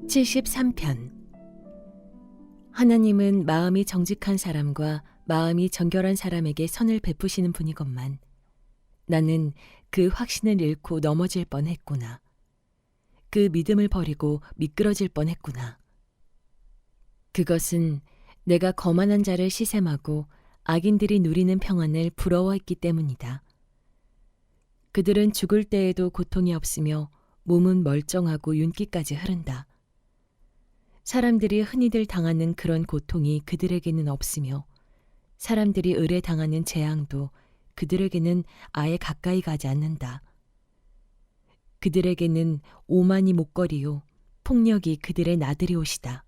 73편. 하나님은 마음이 정직한 사람과 마음이 정결한 사람에게 선을 베푸시는 분이건만 나는 그 확신을 잃고 넘어질 뻔했구나. 그 믿음을 버리고 미끄러질 뻔했구나. 그것은 내가 거만한 자를 시샘하고 악인들이 누리는 평안을 부러워했기 때문이다. 그들은 죽을 때에도 고통이 없으며 몸은 멀쩡하고 윤기까지 흐른다. 사람들이 흔히들 당하는 그런 고통이 그들에게는 없으며 사람들이 을에 당하는 재앙도 그들에게는 아예 가까이 가지 않는다. 그들에게는 오만이 목걸이요 폭력이 그들의 나들이 옷이다.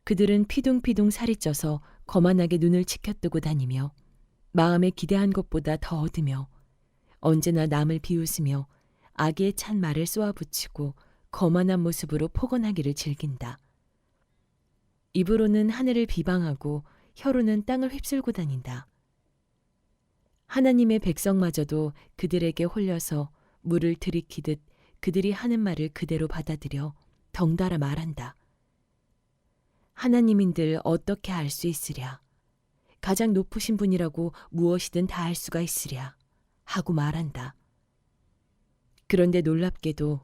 그들은 피둥피둥 살이 쪄서 거만하게 눈을 치켜뜨고 다니며 마음에 기대한 것보다 더 얻으며 언제나 남을 비웃으며 악에 찬 말을 쏘아붙이고 거만한 모습으로 포건하기를 즐긴다. 입으로는 하늘을 비방하고 혀로는 땅을 휩쓸고 다닌다. 하나님의 백성마저도 그들에게 홀려서 물을 들이키듯 그들이 하는 말을 그대로 받아들여 덩달아 말한다. 하나님인들 어떻게 알 수 있으랴. 가장 높으신 분이라고 무엇이든 다 알 수가 있으랴 하고 말한다. 그런데 놀랍게도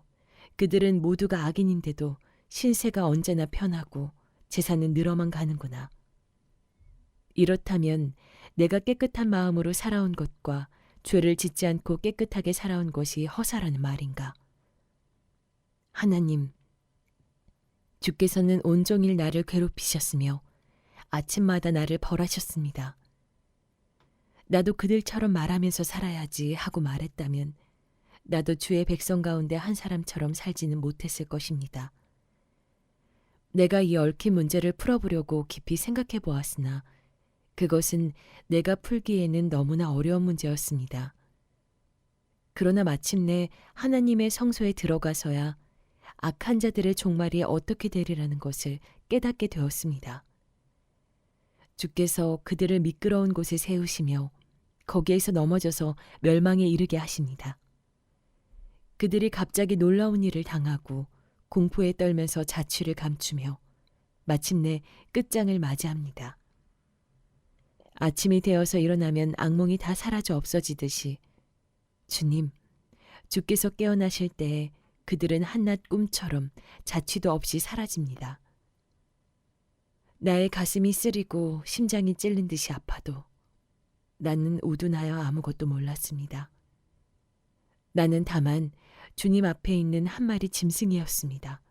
그들은 모두가 악인인데도 신세가 언제나 편하고 재산은 늘어만 가는구나. 이렇다면 내가 깨끗한 마음으로 살아온 것과 죄를 짓지 않고 깨끗하게 살아온 것이 허사라는 말인가. 하나님, 주께서는 온종일 나를 괴롭히셨으며 아침마다 나를 벌하셨습니다. 나도 그들처럼 말하면서 살아야지 하고 말했다면 나도 주의 백성 가운데 한 사람처럼 살지는 못했을 것입니다. 내가 이 얽힌 문제를 풀어보려고 깊이 생각해 보았으나 그것은 내가 풀기에는 너무나 어려운 문제였습니다. 그러나 마침내 하나님의 성소에 들어가서야 악한 자들의 종말이 어떻게 되리라는 것을 깨닫게 되었습니다. 주께서 그들을 미끄러운 곳에 세우시며 거기에서 넘어져서 멸망에 이르게 하십니다. 그들이 갑자기 놀라운 일을 당하고 공포에 떨면서 자취를 감추며 마침내 끝장을 맞이합니다. 아침이 되어서 일어나면 악몽이 다 사라져 없어지듯이 주님, 주께서 깨어나실 때에 그들은 한낱 꿈처럼 자취도 없이 사라집니다. 나의 가슴이 쓰리고 심장이 찔린 듯이 아파도 나는 우둔하여 아무것도 몰랐습니다. 나는 다만 주님 앞에 있는 한 마리 짐승이었습니다.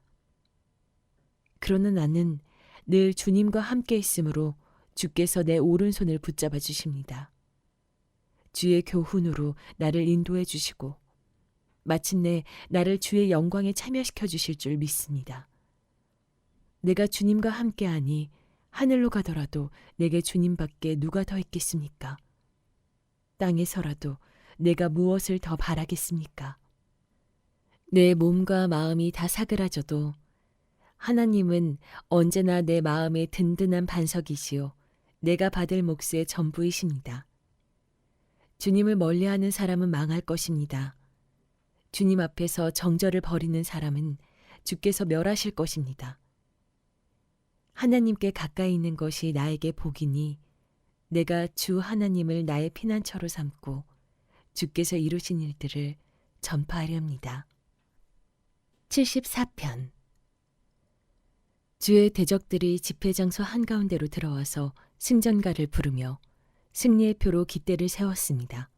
그러나 나는 늘 주님과 함께 있으므로 주께서 내 오른손을 붙잡아 주십니다. 주의 교훈으로 나를 인도해 주시고 마침내 나를 주의 영광에 참여시켜 주실 줄 믿습니다. 내가 주님과 함께하니 하늘로 가더라도 내게 주님밖에 누가 더 있겠습니까? 땅에서라도 내가 무엇을 더 바라겠습니까? 내 몸과 마음이 다 사그라져도 하나님은 언제나 내 마음의 든든한 반석이시요 내가 받을 몫의 전부이십니다. 주님을 멀리하는 사람은 망할 것입니다. 주님 앞에서 정절을 버리는 사람은 주께서 멸하실 것입니다. 하나님께 가까이 있는 것이 나에게 복이니 내가 주 하나님을 나의 피난처로 삼고 주께서 이루신 일들을 전파하렵니다. 74편. 주의 대적들이 집회장소 한가운데로 들어와서 승전가를 부르며 승리의 표로 깃대를 세웠습니다.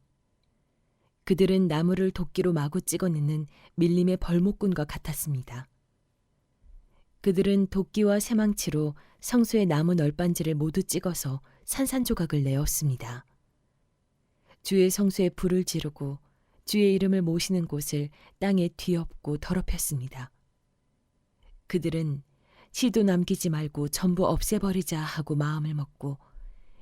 그들은 나무를 도끼로 마구 찍어내는 밀림의 벌목꾼과 같았습니다. 그들은 도끼와 새망치로 성소의 나무 널빤지를 모두 찍어서 산산조각을 내었습니다. 주의 성소에 불을 지르고 주의 이름을 모시는 곳을 땅에 뒤엎고 더럽혔습니다. 그들은 시도 남기지 말고 전부 없애버리자 하고 마음을 먹고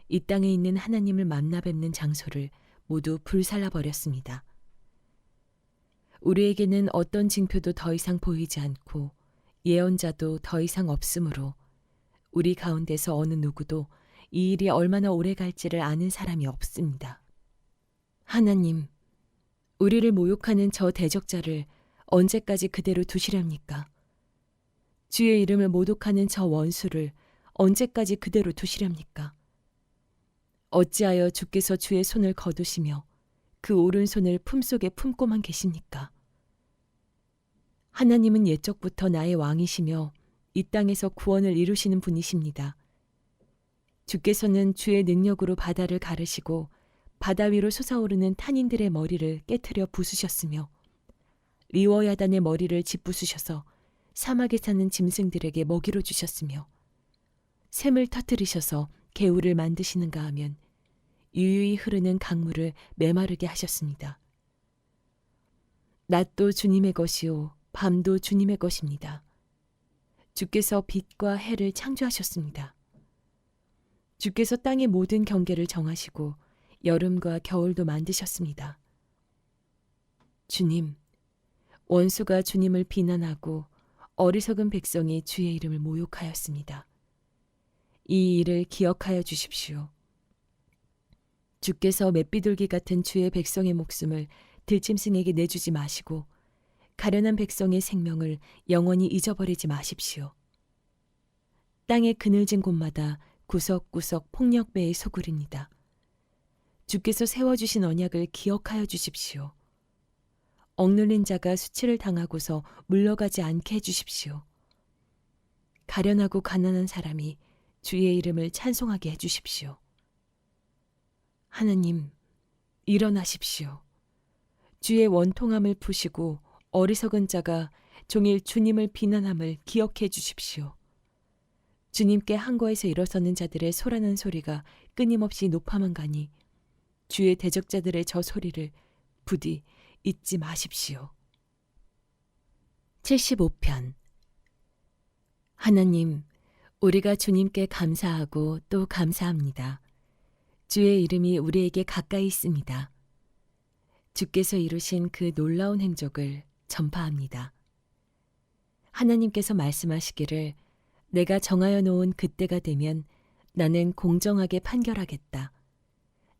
이 땅에 있는 하나님을 만나 뵙는 장소를 모두 불살라버렸습니다. 우리에게는 어떤 징표도 더 이상 보이지 않고 예언자도 더 이상 없으므로 우리 가운데서 어느 누구도 이 일이 얼마나 오래 갈지를 아는 사람이 없습니다. 하나님, 우리를 모욕하는 저 대적자를 언제까지 그대로 두시렵니까? 주의 이름을 모독하는 저 원수를 언제까지 그대로 두시렵니까? 어찌하여 주께서 주의 손을 거두시며 그 오른손을 품속에 품고만 계십니까? 하나님은 옛적부터 나의 왕이시며 이 땅에서 구원을 이루시는 분이십니다. 주께서는 주의 능력으로 바다를 가르시고 바다 위로 솟아오르는 탄인들의 머리를 깨트려 부수셨으며 리워야단의 머리를 짓부수셔서 사막에 사는 짐승들에게 먹이로 주셨으며 샘을 터뜨리셔서 개울을 만드시는가 하면 유유히 흐르는 강물을 메마르게 하셨습니다. 낮도 주님의 것이요 밤도 주님의 것입니다. 주께서 빛과 해를 창조하셨습니다. 주께서 땅의 모든 경계를 정하시고 여름과 겨울도 만드셨습니다. 주님, 원수가 주님을 비난하고 어리석은 백성이 주의 이름을 모욕하였습니다. 이 일을 기억하여 주십시오. 주께서 맷비둘기 같은 주의 백성의 목숨을 들짐승에게 내주지 마시고 가련한 백성의 생명을 영원히 잊어버리지 마십시오. 땅의 그늘진 곳마다 구석구석 폭력배의 소굴입니다. 주께서 세워주신 언약을 기억하여 주십시오. 억눌린 자가 수치를 당하고서 물러가지 않게 해주십시오. 가련하고 가난한 사람이 주의 이름을 찬송하게 해주십시오. 하나님, 일어나십시오. 주의 원통함을 푸시고 어리석은 자가 종일 주님을 비난함을 기억해 주십시오. 주님께 항거에서 일어서는 자들의 소라는 소리가 끊임없이 높아만 가니 주의 대적자들의 저 소리를 부디 잊지 마십시오. 75편. 하나님, 우리가 주님께 감사하고 또 감사합니다. 주의 이름이 우리에게 가까이 있습니다. 주께서 이루신 그 놀라운 행적을 전파합니다. 하나님께서 말씀하시기를 내가 정하여 놓은 그때가 되면 나는 공정하게 판결하겠다.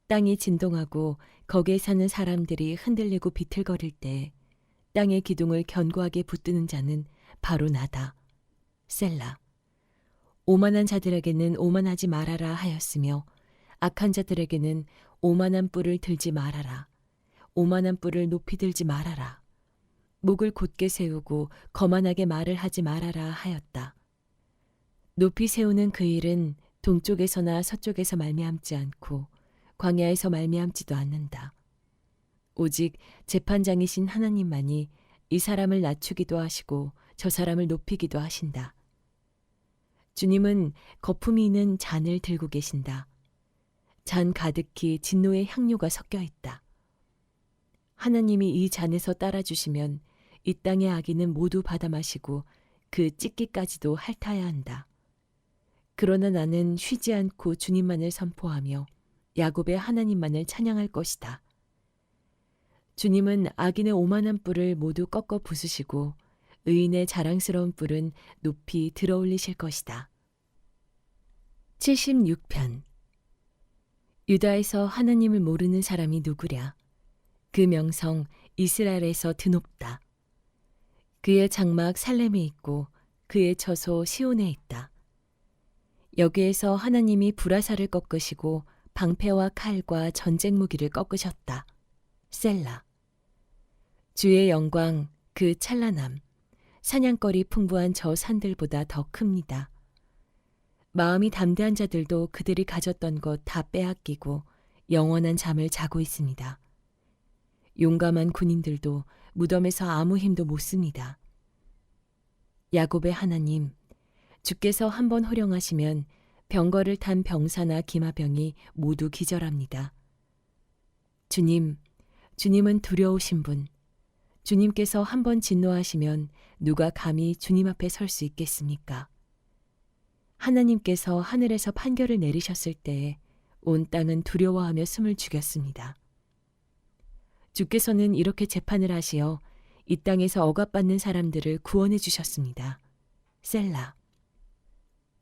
땅이 진동하고 거기에 사는 사람들이 흔들리고 비틀거릴 때 땅의 기둥을 견고하게 붙드는 자는 바로 나다. 셀라. 오만한 자들에게는 오만하지 말아라 하였으며 악한 자들에게는 오만한 뿔을 들지 말아라. 오만한 뿔을 높이 들지 말아라. 목을 곧게 세우고 거만하게 말을 하지 말아라 하였다. 높이 세우는 그 일은 동쪽에서나 서쪽에서 말미암지 않고 광야에서 말미암지도 않는다. 오직 재판장이신 하나님만이 이 사람을 낮추기도 하시고 저 사람을 높이기도 하신다. 주님은 거품이 있는 잔을 들고 계신다. 잔 가득히 진노의 향료가 섞여 있다. 하나님이 이 잔에서 따라주시면 이 땅의 악인은 모두 받아 마시고 그 찢기까지도 핥아야 한다. 그러나 나는 쉬지 않고 주님만을 선포하며 야곱의 하나님만을 찬양할 것이다. 주님은 악인의 오만한 뿔을 모두 꺾어 부수시고 의인의 자랑스러운 뿔은 높이 들어올리실 것이다. 76편. 유다에서 하나님을 모르는 사람이 누구랴? 그 명성 이스라엘에서 드높다. 그의 장막 살렘에 있고 그의 처소 시온에 있다. 여기에서 하나님이 불화살을 꺾으시고 방패와 칼과 전쟁 무기를 꺾으셨다. 셀라. 주의 영광 그 찬란함 사냥거리 풍부한 저 산들보다 더 큽니다. 마음이 담대한 자들도 그들이 가졌던 것 다 빼앗기고 영원한 잠을 자고 있습니다. 용감한 군인들도 무덤에서 아무 힘도 못 씁니다. 야곱의 하나님, 주께서 한번 호령하시면 병거를 탄 병사나 기마병이 모두 기절합니다. 주님, 주님은 두려우신 분. 주님께서 한번 진노하시면 누가 감히 주님 앞에 설 수 있겠습니까? 하나님께서 하늘에서 판결을 내리셨을 때에 온 땅은 두려워하며 숨을 죽였습니다. 주께서는 이렇게 재판을 하시어 이 땅에서 억압받는 사람들을 구원해 주셨습니다. 셀라.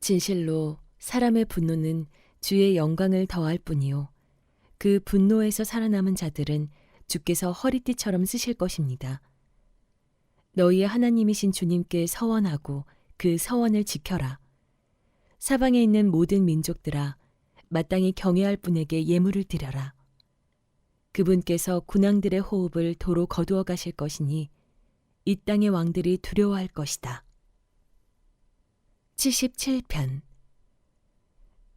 진실로 사람의 분노는 주의 영광을 더할 뿐이요 그 분노에서 살아남은 자들은 주께서 허리띠처럼 쓰실 것입니다. 너희의 하나님이신 주님께 서원하고 그 서원을 지켜라. 사방에 있는 모든 민족들아 마땅히 경외할 분에게 예물을 드려라. 그분께서 군왕들의 호흡을 도로 거두어 가실 것이니 이 땅의 왕들이 두려워할 것이다. 77편.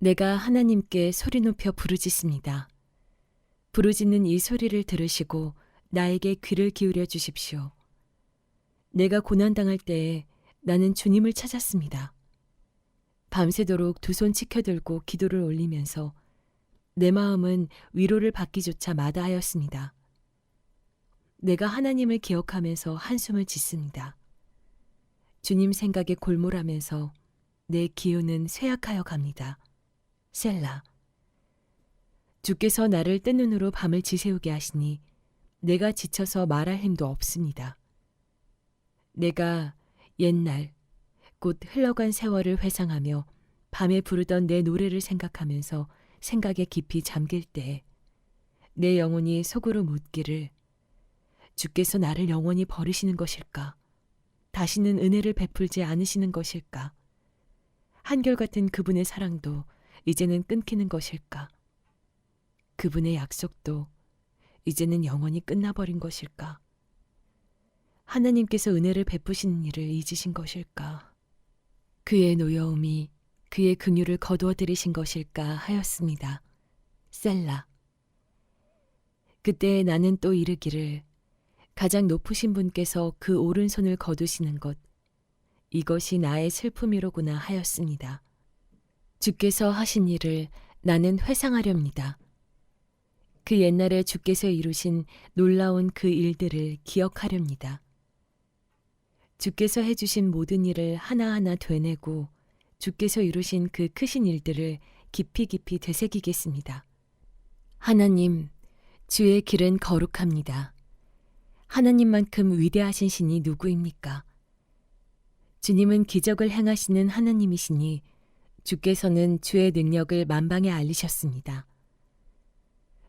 내가 하나님께 소리 높여 부르짖습니다. 부르짖는 이 소리를 들으시고 나에게 귀를 기울여 주십시오. 내가 고난당할 때에 나는 주님을 찾았습니다. 밤새도록 두 손 치켜들고 기도를 올리면서 내 마음은 위로를 받기조차 마다하였습니다. 내가 하나님을 기억하면서 한숨을 짓습니다. 주님 생각에 골몰하면서 내 기운은 쇠약하여 갑니다. 셀라. 주께서 나를 뜬 눈으로 밤을 지새우게 하시니 내가 지쳐서 말할 힘도 없습니다. 내가 옛날 곧 흘러간 세월을 회상하며 밤에 부르던 내 노래를 생각하면서 생각에 깊이 잠길 때 내 영혼이 속으로 묻기를 주께서 나를 영원히 버리시는 것일까? 다시는 은혜를 베풀지 않으시는 것일까? 한결같은 그분의 사랑도 이제는 끊기는 것일까? 그분의 약속도 이제는 영원히 끝나버린 것일까? 하나님께서 은혜를 베푸시는 일을 잊으신 것일까? 그의 노여움이 그의 긍휼을 거두어 들이신 것일까 하였습니다. 셀라. 그때 나는 또 이르기를 가장 높으신 분께서 그 오른손을 거두시는 것 이것이 나의 슬픔이로구나 하였습니다. 주께서 하신 일을 나는 회상하렵니다. 그 옛날에 주께서 이루신 놀라운 그 일들을 기억하렵니다. 주께서 해주신 모든 일을 하나하나 되뇌고 주께서 이루신 그 크신 일들을 깊이 깊이 되새기겠습니다. 하나님, 주의 길은 거룩합니다. 하나님만큼 위대하신 신이 누구입니까? 주님은 기적을 행하시는 하나님이시니 주께서는 주의 능력을 만방에 알리셨습니다.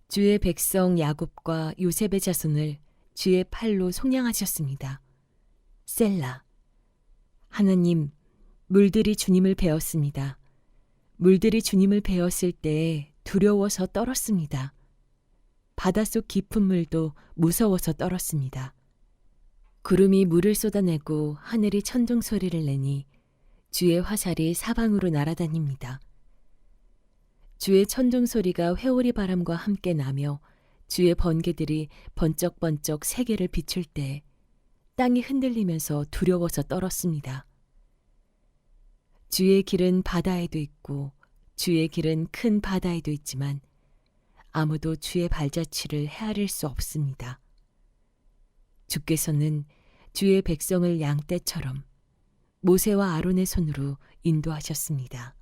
주의 백성 야곱과 요셉의 자손을 주의 팔로 속량하셨습니다. 셀라. 하나님, 물들이 주님을 베었습니다. 물들이 주님을 베었을 때에 두려워서 떨었습니다. 바닷속 깊은 물도 무서워서 떨었습니다. 구름이 물을 쏟아내고 하늘이 천둥 소리를 내니 주의 화살이 사방으로 날아다닙니다. 주의 천둥 소리가 회오리 바람과 함께 나며 주의 번개들이 번쩍번쩍 세계를 비출 때 땅이 흔들리면서 두려워서 떨었습니다. 주의 길은 바다에도 있고 주의 길은 큰 바다에도 있지만 아무도 주의 발자취를 헤아릴 수 없습니다. 주께서는 주의 백성을 양떼처럼 모세와 아론의 손으로 인도하셨습니다.